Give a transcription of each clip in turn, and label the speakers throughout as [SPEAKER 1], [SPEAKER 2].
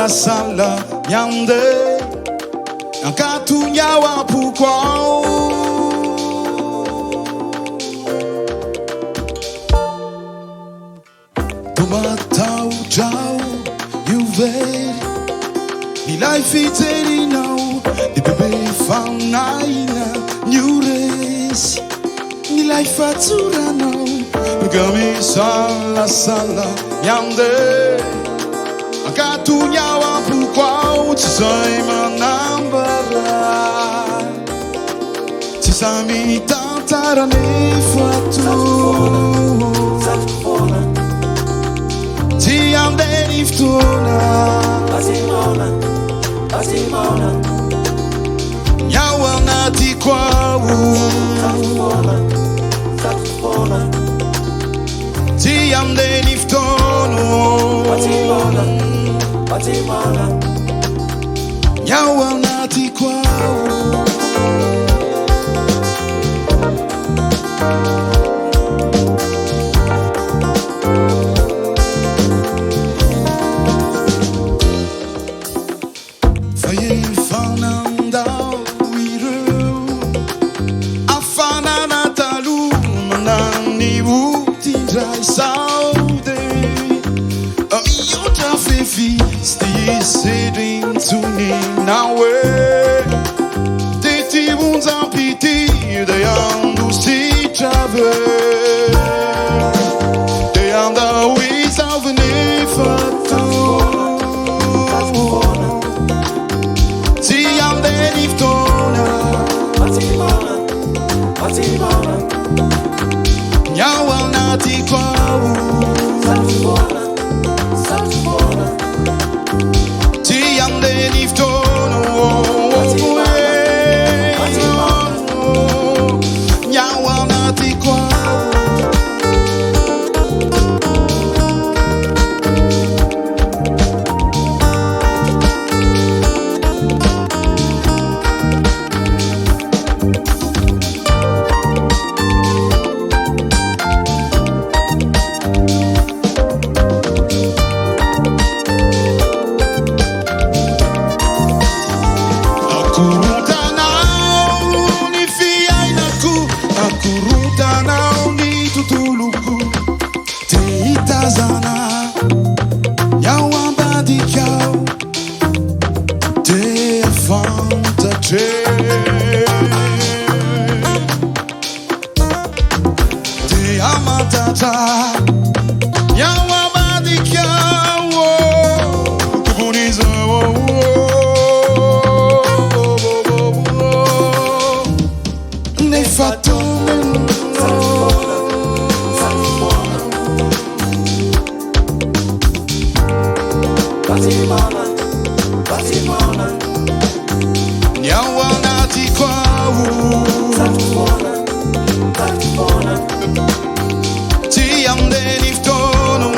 [SPEAKER 1] Sala nyande akatunya wapu kwao tomata ujao yuveri ni life iteri now the baby found nine new race ni life atura now gami sala nyande akatunya wapu kwao tisema nambara tisami tantara nefatu tiamde niftuna azimona nyawa nati kwao tiamde niftono nyawa nati kwao faye fananda wiru afana natalu manani utindrai saude amiyota fefi sti sitting to me now Teti bunza piti de yandu si chave de yanda wisa veni fatu ti yande niftona nyawa nati kwao ti yande niftona nyawa nati kwao Te amatata nyawa badikia kubuniza ne fatome nyawa nati kwao ti yande niftono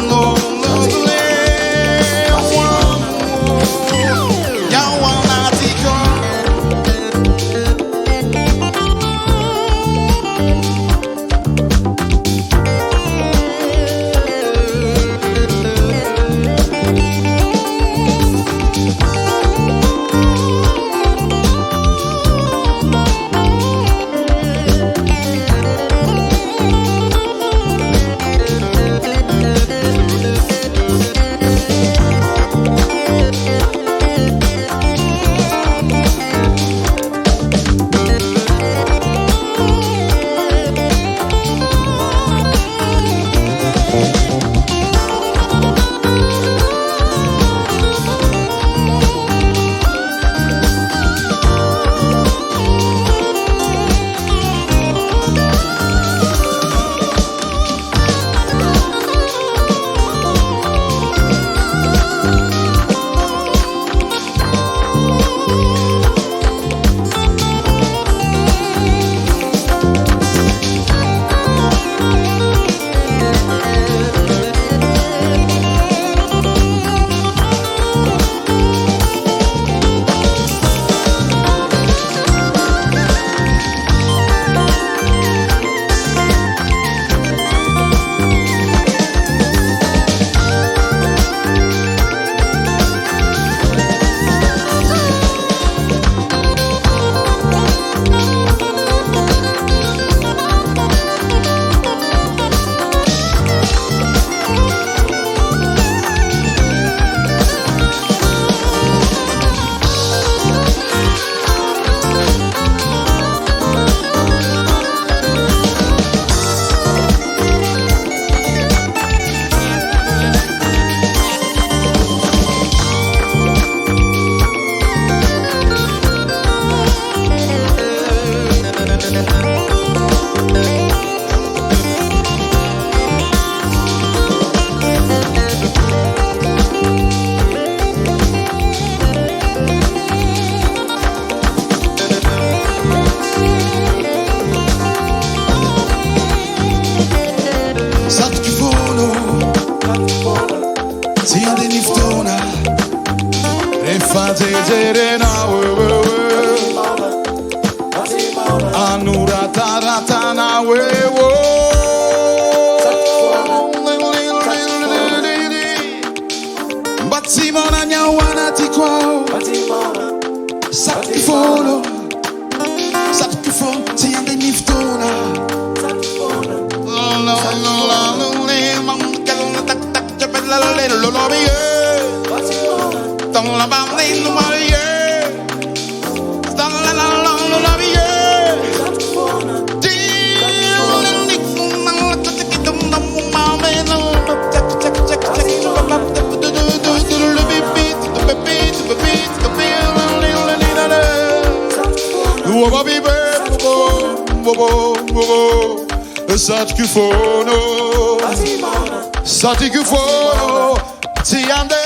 [SPEAKER 1] Saticufono, tiande,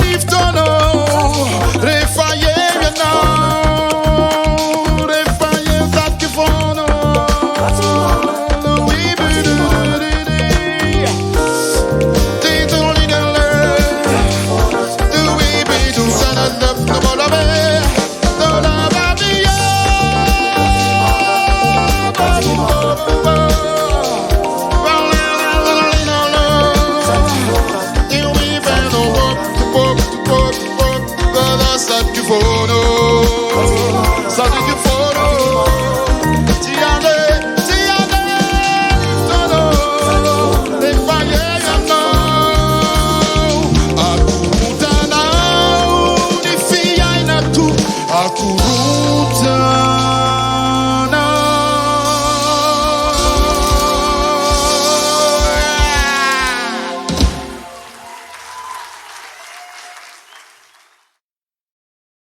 [SPEAKER 1] liftono, refaye no, refaye saticufono, we be